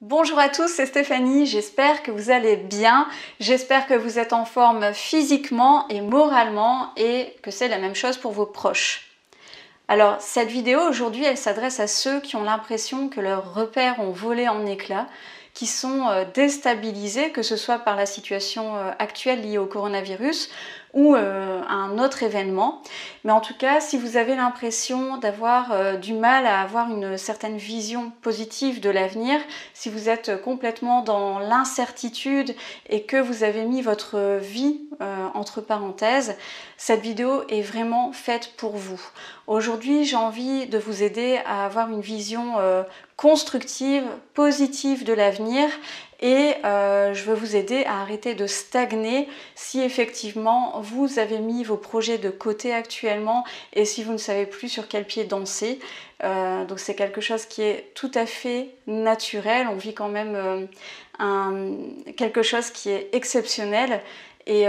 Bonjour à tous, c'est Stéphanie, j'espère que vous allez bien, j'espère que vous êtes en forme physiquement et moralement et que c'est la même chose pour vos proches. Alors cette vidéo aujourd'hui elle s'adresse à ceux qui ont l'impression que leurs repères ont volé en éclats, qui sont déstabilisés, que ce soit par la situation actuelle liée au coronavirus ou un autre événement. Mais en tout cas, si vous avez l'impression d'avoir du mal à avoir une certaine vision positive de l'avenir, si vous êtes complètement dans l'incertitude et que vous avez mis votre vie entre parenthèses, cette vidéo est vraiment faite pour vous. Aujourd'hui, j'ai envie de vous aider à avoir une vision constructive, positive de l'avenir et je veux vous aider à arrêter de stagner si effectivement vous avez mis vos projets de côté actuellement et si vous ne savez plus sur quel pied danser. Donc c'est quelque chose qui est tout à fait naturel, on vit quand même quelque chose qui est exceptionnel et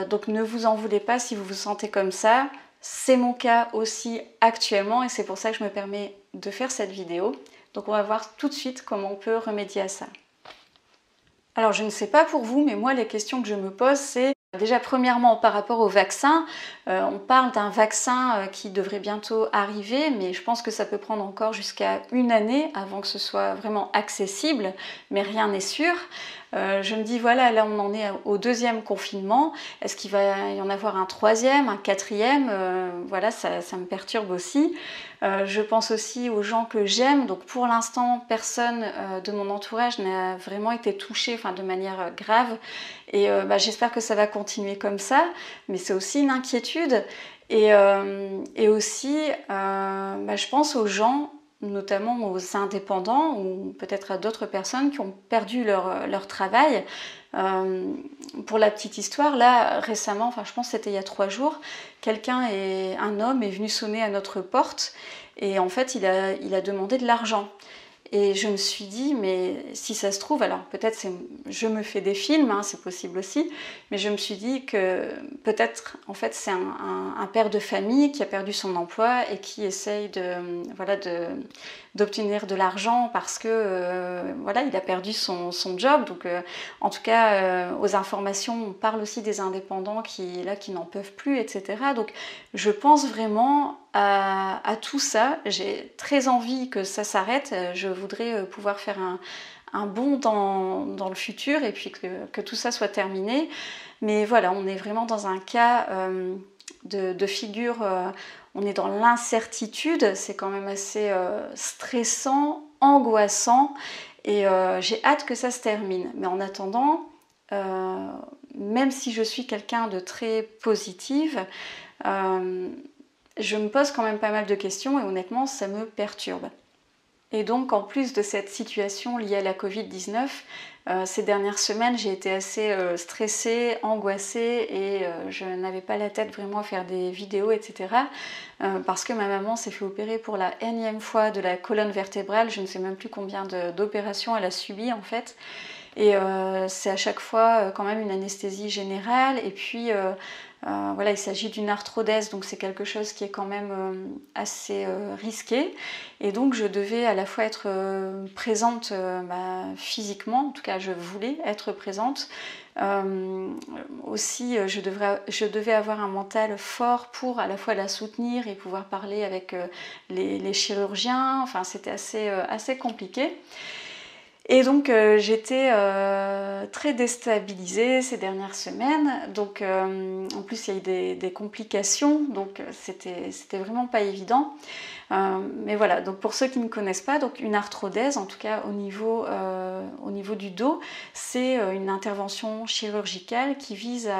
donc ne vous en voulez pas si vous vous sentez comme ça. C'est mon cas aussi actuellement et c'est pour ça que je me permets de faire cette vidéo. Donc on va voir tout de suite comment on peut remédier à ça. Alors je ne sais pas pour vous, mais moi les questions que je me pose c'est déjà premièrement par rapport au vaccin. On parle d'un vaccin qui devrait bientôt arriver, mais je pense que ça peut prendre encore jusqu'à une année avant que ce soit vraiment accessible, mais rien n'est sûr. Je me dis voilà, là on en est au deuxième confinement, est-ce qu'il va y en avoir un troisième, un quatrième? Voilà, ça me perturbe aussi. Je pense aussi aux gens que j'aime, donc pour l'instant personne de mon entourage n'a vraiment été touché de manière grave et j'espère que ça va continuer comme ça, mais c'est aussi une inquiétude et aussi je pense aux gens, notamment aux indépendants ou peut-être à d'autres personnes qui ont perdu leur travail. Pour la petite histoire, là récemment, je pense que c'était il y a 3 jours, un homme est venu sonner à notre porte et en fait il a demandé de l'argent. Et je me suis dit, mais si ça se trouve, alors peut-être je me fais des films, c'est possible aussi, mais je me suis dit que peut-être en fait c'est un père de famille qui a perdu son emploi et qui essaye d'obtenir de l'argent parce que il a perdu son job. Donc en tout cas aux informations on parle aussi des indépendants qui n'en peuvent plus, etc. Donc je pense vraiment à tout ça. J'ai très envie que ça s'arrête. Je voudrais pouvoir faire un bond dans le futur et puis que tout ça soit terminé. Mais voilà, on est vraiment dans un cas de figure, on est dans l'incertitude, c'est quand même assez stressant, angoissant et j'ai hâte que ça se termine. Mais en attendant, même si je suis quelqu'un de très positive, je me pose quand même pas mal de questions et honnêtement ça me perturbe. Et donc en plus de cette situation liée à la Covid-19, ces dernières semaines j'ai été assez stressée, angoissée et je n'avais pas la tête vraiment à faire des vidéos, etc. Parce que ma maman s'est fait opérer pour la énième fois de la colonne vertébrale, je ne sais même plus combien d'opérations elle a subi en fait. Et c'est à chaque fois quand même une anesthésie générale et puis il s'agit d'une arthrodèse, donc c'est quelque chose qui est quand même assez risqué et donc je devais à la fois être présente physiquement, en tout cas je voulais être présente, aussi je devais avoir un mental fort pour à la fois la soutenir et pouvoir parler avec les chirurgiens, c'était assez compliqué. Et donc j'étais très déstabilisée ces dernières semaines, donc en plus il y a eu des complications, donc c'était vraiment pas évident. Mais voilà, donc pour ceux qui ne connaissent pas, donc une arthrodèse, en tout cas au niveau du dos, c'est une intervention chirurgicale qui vise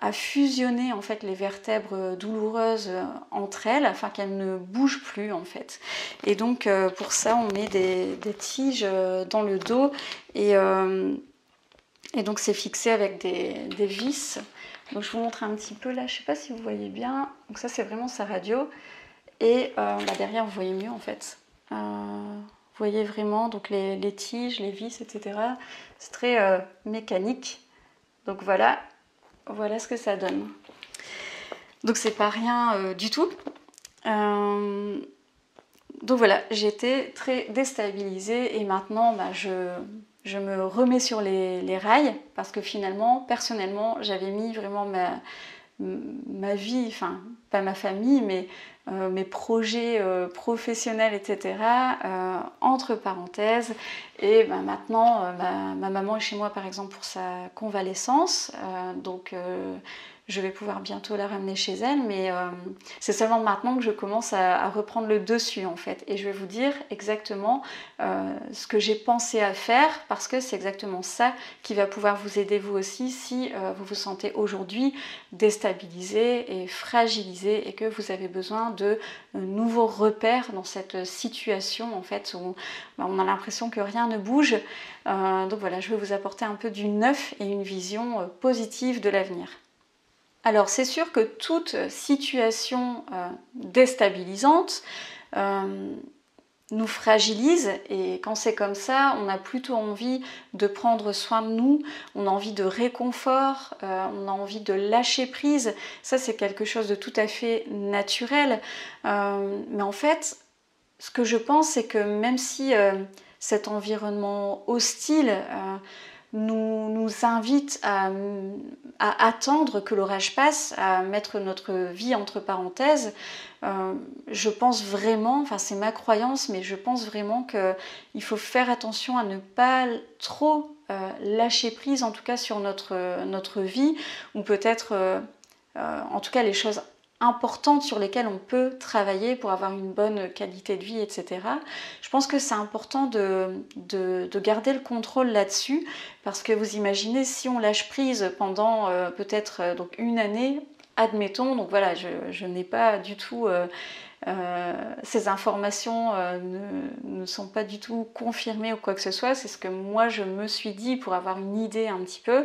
à fusionner en fait les vertèbres douloureuses entre elles afin qu'elles ne bougent plus en fait. Et donc pour ça on met des tiges dans le dos et donc c'est fixé avec des vis. Donc je vous montre un petit peu là, je sais pas si vous voyez bien. Donc ça c'est vraiment sa radio. Et derrière vous voyez mieux en fait. Vous voyez vraiment donc les tiges, les vis, etc. C'est très mécanique. Donc voilà ce que ça donne. Donc c'est pas rien du tout. Donc voilà, j'étais très déstabilisée et maintenant bah, je me remets sur les rails parce que finalement, personnellement, j'avais mis vraiment ma vie, enfin pas ma famille, mais mes projets professionnels, etc. Entre parenthèses. Et bah, maintenant, ma maman est chez moi par exemple pour sa convalescence, donc je vais pouvoir bientôt la ramener chez elle, mais c'est seulement maintenant que je commence à reprendre le dessus en fait. Et je vais vous dire exactement ce que j'ai pensé à faire, parce que c'est exactement ça qui va pouvoir vous aider vous aussi si vous vous sentez aujourd'hui déstabilisé et fragilisé et que vous avez besoin de nouveaux repères dans cette situation en fait où on a l'impression que rien ne bouge. Donc voilà, je vais vous apporter un peu du neuf et une vision positive de l'avenir. Alors c'est sûr que toute situation déstabilisante nous fragilise, et quand c'est comme ça, on a plutôt envie de prendre soin de nous, on a envie de réconfort, on a envie de lâcher prise. Ça c'est quelque chose de tout à fait naturel, mais en fait ce que je pense c'est que même si cet environnement hostile nous invite à attendre que l'orage passe, à mettre notre vie entre parenthèses, je pense vraiment, enfin c'est ma croyance, mais je pense vraiment qu'il faut faire attention à ne pas trop lâcher prise, en tout cas sur notre vie, ou peut-être en tout cas les choses importantes sur lesquelles on peut travailler pour avoir une bonne qualité de vie, etc. Je pense que c'est important de garder le contrôle là-dessus, parce que vous imaginez si on lâche prise pendant peut-être donc une année, admettons, donc voilà, je n'ai pas du tout... ces informations ne sont pas du tout confirmées ou quoi que ce soit, c'est ce que moi je me suis dit pour avoir une idée un petit peu,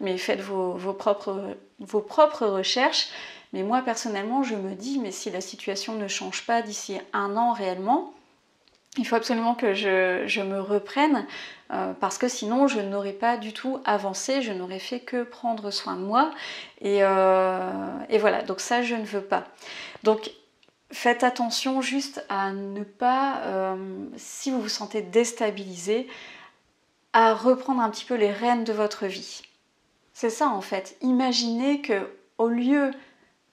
mais faites vos propres recherches. Mais moi personnellement je me dis, mais si la situation ne change pas d'ici un an réellement, il faut absolument que je me reprenne, parce que sinon je n'aurais pas du tout avancé, je n'aurais fait que prendre soin de moi, et voilà, donc ça je ne veux pas. Donc faites attention juste à ne pas, si vous vous sentez déstabilisé, à reprendre un petit peu les rênes de votre vie. C'est ça en fait, imaginez que au lieu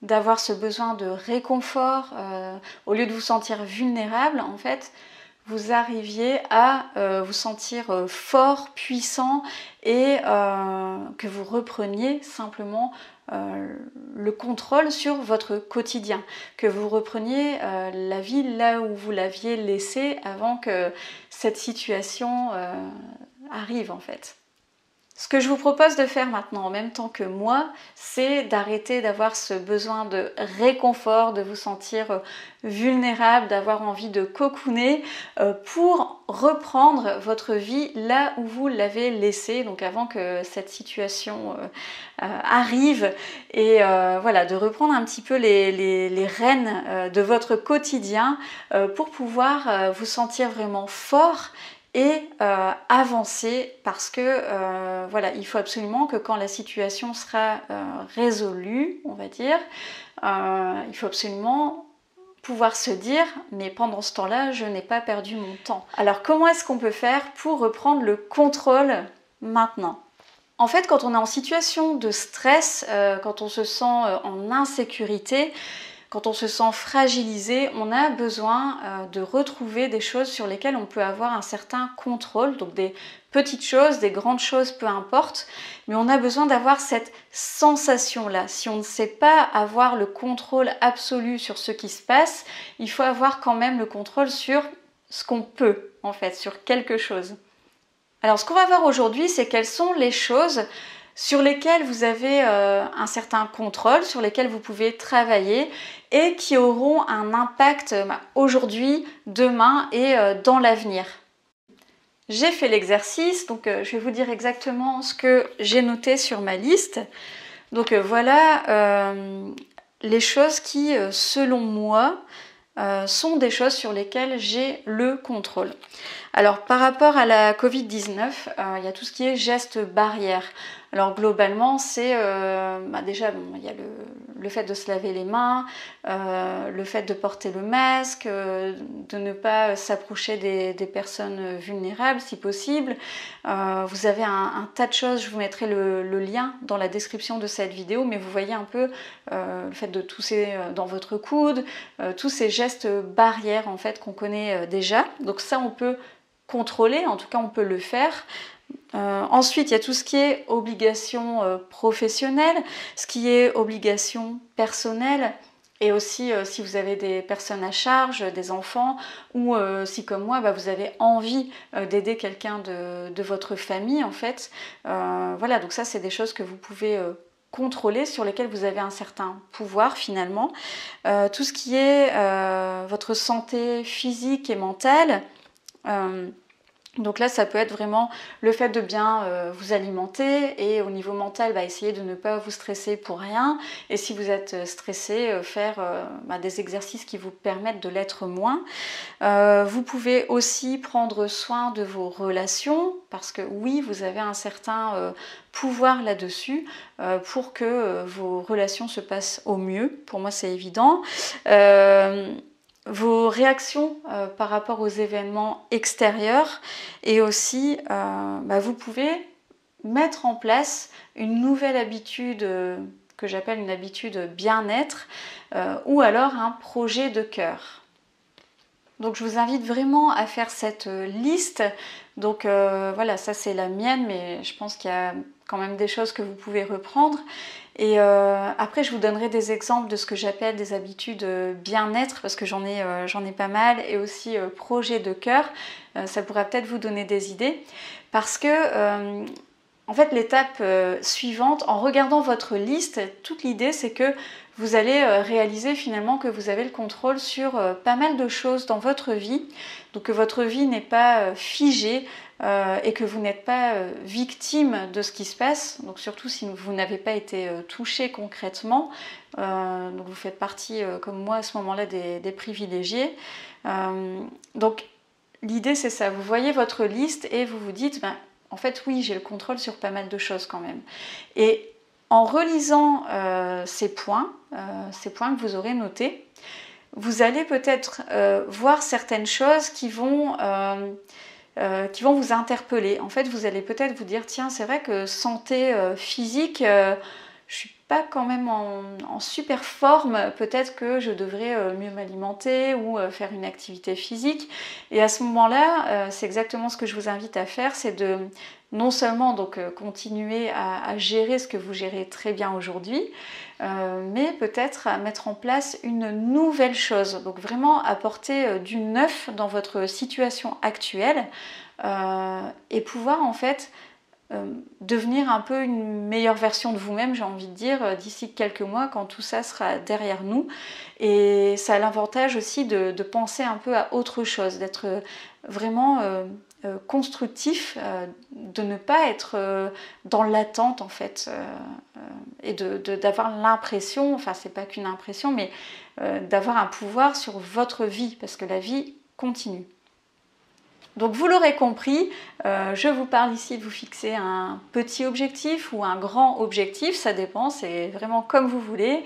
d'avoir ce besoin de réconfort, au lieu de vous sentir vulnérable, en fait, vous arriviez à vous sentir fort, puissant, et que vous repreniez simplement le contrôle sur votre quotidien, que vous repreniez la vie là où vous l'aviez laissée avant que cette situation arrive en fait. Ce que je vous propose de faire maintenant en même temps que moi, c'est d'arrêter d'avoir ce besoin de réconfort, de vous sentir vulnérable, d'avoir envie de cocooner pour reprendre votre vie là où vous l'avez laissée, donc avant que cette situation arrive, et voilà, de reprendre un petit peu les rênes de votre quotidien pour pouvoir vous sentir vraiment fort et avancer, parce que voilà, il faut absolument que quand la situation sera résolue, on va dire, il faut absolument pouvoir se dire, mais pendant ce temps-là, je n'ai pas perdu mon temps. Alors comment est-ce qu'on peut faire pour reprendre le contrôle maintenant ? En fait, quand on est en situation de stress, quand on se sent en insécurité, quand on se sent fragilisé, on a besoin de retrouver des choses sur lesquelles on peut avoir un certain contrôle, donc des petites choses, des grandes choses, peu importe, mais on a besoin d'avoir cette sensation-là. Si on ne sait pas avoir le contrôle absolu sur ce qui se passe, il faut avoir quand même le contrôle sur ce qu'on peut, en fait, sur quelque chose. Alors, ce qu'on va voir aujourd'hui, c'est quelles sont les choses sur lesquelles vous avez un certain contrôle, sur lesquelles vous pouvez travailler et qui auront un impact aujourd'hui, demain et dans l'avenir. J'ai fait l'exercice, donc je vais vous dire exactement ce que j'ai noté sur ma liste. Donc voilà les choses qui, selon moi, sont des choses sur lesquelles j'ai le contrôle. Alors par rapport à la Covid-19, il y a tout ce qui est gestes barrières. Alors globalement, c'est déjà bon, il y a le le fait de se laver les mains, le fait de porter le masque, de ne pas s'approcher des personnes vulnérables si possible. Vous avez un tas de choses, je vous mettrai le lien dans la description de cette vidéo, mais vous voyez un peu le fait de tousser dans votre coude, tous ces gestes barrières en fait qu'on connaît déjà. Donc ça on peut contrôler, en tout cas on peut le faire. Ensuite, il y a tout ce qui est obligation professionnelle, ce qui est obligation personnelle, et aussi si vous avez des personnes à charge, des enfants, ou si comme moi, vous avez envie d'aider quelqu'un de votre famille, en fait. Voilà, donc ça, c'est des choses que vous pouvez contrôler, sur lesquelles vous avez un certain pouvoir finalement. Tout ce qui est votre santé physique et mentale, donc là, ça peut être vraiment le fait de bien vous alimenter, et au niveau mental, essayez de ne pas vous stresser pour rien. Et si vous êtes stressé, faire des exercices qui vous permettent de l'être moins. Vous pouvez aussi prendre soin de vos relations, parce que oui, vous avez un certain pouvoir là-dessus pour que vos relations se passent au mieux. Pour moi, c'est évident. Vos réactions par rapport aux événements extérieurs, et aussi vous pouvez mettre en place une nouvelle habitude que j'appelle une habitude bien-être, ou alors un projet de cœur. Donc je vous invite vraiment à faire cette liste. Donc voilà, ça c'est la mienne, mais je pense qu'il y a quand même des choses que vous pouvez reprendre. Et après, je vous donnerai des exemples de ce que j'appelle des habitudes bien-être, parce que j'en ai pas mal, et aussi projet de cœur. Ça pourra peut-être vous donner des idées, parce que en fait, l'étape suivante, en regardant votre liste, toute l'idée c'est que vous allez réaliser finalement que vous avez le contrôle sur pas mal de choses dans votre vie, donc que votre vie n'est pas figée, et que vous n'êtes pas victime de ce qui se passe, donc surtout si vous n'avez pas été touché concrètement, donc vous faites partie, comme moi à ce moment-là, des privilégiés. Donc l'idée c'est ça, vous voyez votre liste et vous vous dites, en fait oui, j'ai le contrôle sur pas mal de choses quand même. Et en relisant ces points que vous aurez notés, vous allez peut-être voir certaines choses qui vont vous interpeller. En fait, vous allez peut-être vous dire, tiens, c'est vrai que santé physique, je suis pas quand même en super forme, peut-être que je devrais mieux m'alimenter ou faire une activité physique. Et à ce moment-là, c'est exactement ce que je vous invite à faire, c'est de non seulement donc continuer à gérer ce que vous gérez très bien aujourd'hui, mais peut-être à mettre en place une nouvelle chose, donc vraiment apporter du neuf dans votre situation actuelle, et pouvoir en fait devenir un peu une meilleure version de vous-même, j'ai envie de dire, d'ici quelques mois quand tout ça sera derrière nous. Et ça a l'avantage aussi de penser un peu à autre chose, d'être vraiment constructif, de ne pas être dans l'attente en fait, et d'avoir l'impression, enfin c'est pas qu'une impression, mais d'avoir un pouvoir sur votre vie, parce que la vie continue. Donc vous l'aurez compris, je vous parle ici de vous fixer un petit objectif ou un grand objectif, ça dépend, c'est vraiment comme vous voulez.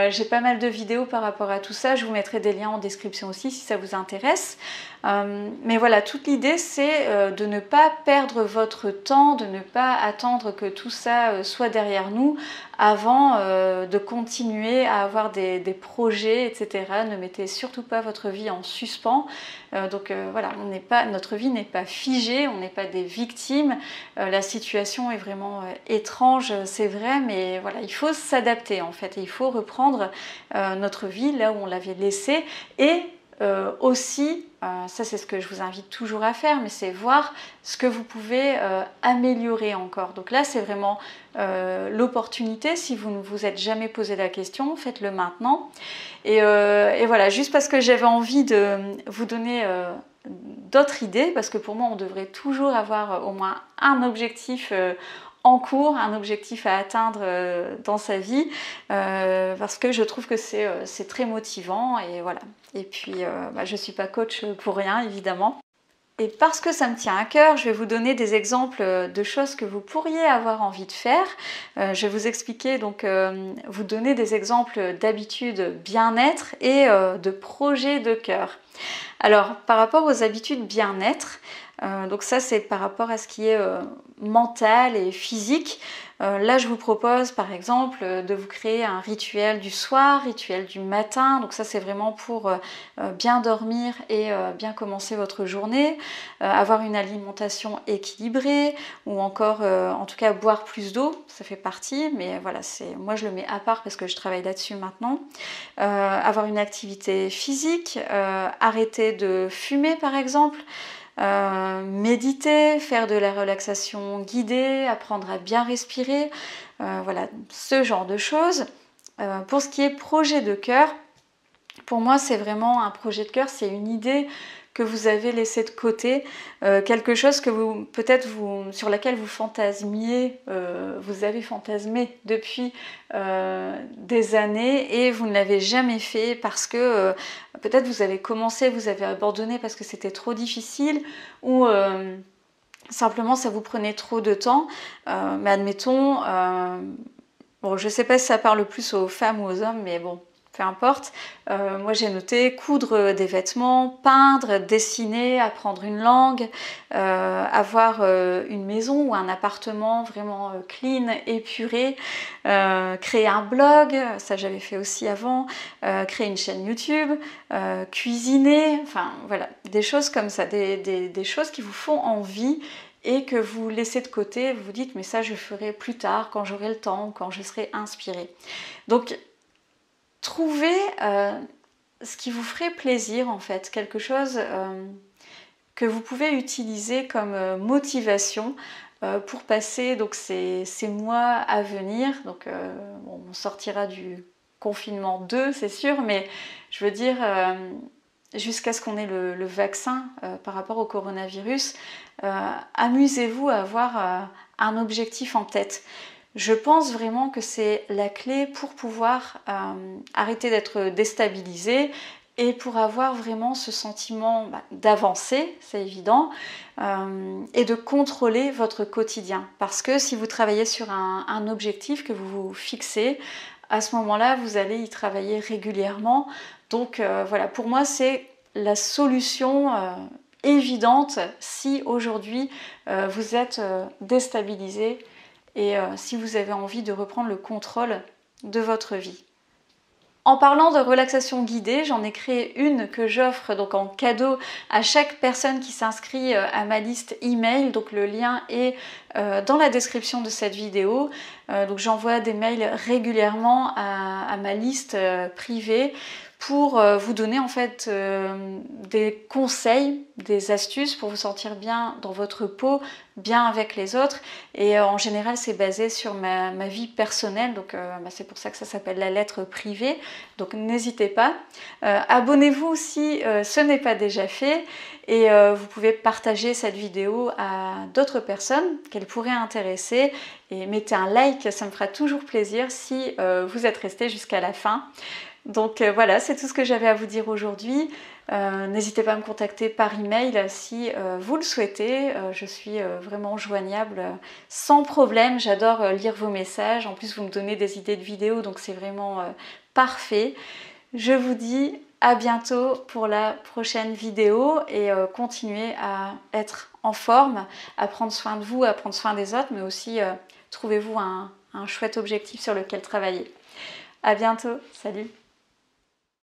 J'ai pas mal de vidéos par rapport à tout ça, je vous mettrai des liens en description aussi si ça vous intéresse. Mais voilà, toute l'idée c'est de ne pas perdre votre temps, de ne pas attendre que tout ça soit derrière nous avant de continuer à avoir des projets, etc. Ne mettez surtout pas votre vie en suspens. Voilà, notre vie n'est pas figée, on n'est pas des victimes. La situation est vraiment étrange, c'est vrai, mais voilà, il faut s'adapter en fait. Et il faut reprendre notre vie là où on l'avait laissée, et aussi, ça c'est ce que je vous invite toujours à faire, mais c'est voir ce que vous pouvez améliorer encore. Donc là c'est vraiment l'opportunité, si vous ne vous êtes jamais posé la question, faites-le maintenant. Et voilà, juste parce que j'avais envie de vous donner d'autres idées, parce que pour moi on devrait toujours avoir au moins un objectif en cours, un objectif à atteindre dans sa vie, parce que je trouve que c'est très motivant, et voilà. Et puis je ne suis pas coach pour rien évidemment. Et parce que ça me tient à cœur, je vais vous donner des exemples de choses que vous pourriez avoir envie de faire. Je vais vous expliquer, donc vous donner des exemples d'habitudes bien-être et de projets de cœur. Alors, par rapport aux habitudes bien-être, donc ça c'est par rapport à ce qui est mental et physique. Là je vous propose par exemple de vous créer un rituel du soir, rituel du matin, donc ça c'est vraiment pour bien dormir et bien commencer votre journée, avoir une alimentation équilibrée ou encore en tout cas boire plus d'eau, ça fait partie, mais voilà, moi je le mets à part parce que je travaille là-dessus maintenant. Avoir une activité physique, arrêter de fumer par exemple, méditer, faire de la relaxation guidée, apprendre à bien respirer, voilà, ce genre de choses. Pour ce qui est projet de cœur, pour moi c'est vraiment un projet de cœur, c'est une idée que vous avez laissée de côté, quelque chose que vous peut-être sur laquelle vous fantasmiez, vous avez fantasmé depuis des années et vous ne l'avez jamais fait parce que peut-être vous avez commencé, vous avez abandonné parce que c'était trop difficile ou simplement ça vous prenait trop de temps. Mais admettons, bon, je ne sais pas si ça parle plus aux femmes ou aux hommes, mais bon, peu importe. Moi j'ai noté coudre des vêtements, peindre, dessiner, apprendre une langue, avoir une maison ou un appartement vraiment clean, épuré, créer un blog, ça j'avais fait aussi avant, créer une chaîne YouTube, cuisiner, enfin voilà, des choses comme ça, des choses qui vous font envie et que vous laissez de côté, vous vous dites mais ça je ferai plus tard quand j'aurai le temps ou quand je serai inspirée. Donc trouvez ce qui vous ferait plaisir en fait, quelque chose que vous pouvez utiliser comme motivation pour passer donc, ces mois à venir. Donc bon, on sortira du confinement 2, c'est sûr, mais je veux dire jusqu'à ce qu'on ait le vaccin par rapport au coronavirus, amusez-vous à avoir un objectif en tête. Je pense vraiment que c'est la clé pour pouvoir arrêter d'être déstabilisé et pour avoir vraiment ce sentiment d'avancer, c'est évident, et de contrôler votre quotidien. Parce que si vous travaillez sur un objectif que vous vous fixez, à ce moment-là, vous allez y travailler régulièrement. Donc voilà, pour moi, c'est la solution évidente si aujourd'hui vous êtes déstabilisé et si vous avez envie de reprendre le contrôle de votre vie. En parlant de relaxation guidée, j'en ai créé une que j'offre donc en cadeau à chaque personne qui s'inscrit à ma liste email. Donc le lien est dans la description de cette vidéo. Donc j'envoie des mails régulièrement à ma liste privée pour vous donner en fait des conseils, des astuces pour vous sentir bien dans votre peau, bien avec les autres. Et en général c'est basé sur ma vie personnelle, donc c'est pour ça que ça s'appelle la lettre privée. Donc n'hésitez pas. Abonnez-vous si ce n'est pas déjà fait et vous pouvez partager cette vidéo à d'autres personnes qu'elle pourrait intéresser et mettez un like, ça me fera toujours plaisir si vous êtes resté jusqu'à la fin. Donc voilà, c'est tout ce que j'avais à vous dire aujourd'hui. N'hésitez pas à me contacter par email si vous le souhaitez. Je suis vraiment joignable sans problème. J'adore lire vos messages. En plus, vous me donnez des idées de vidéos, donc c'est vraiment parfait. Je vous dis à bientôt pour la prochaine vidéo et continuez à être en forme, à prendre soin de vous, à prendre soin des autres, mais aussi trouvez-vous un chouette objectif sur lequel travailler. À bientôt, salut!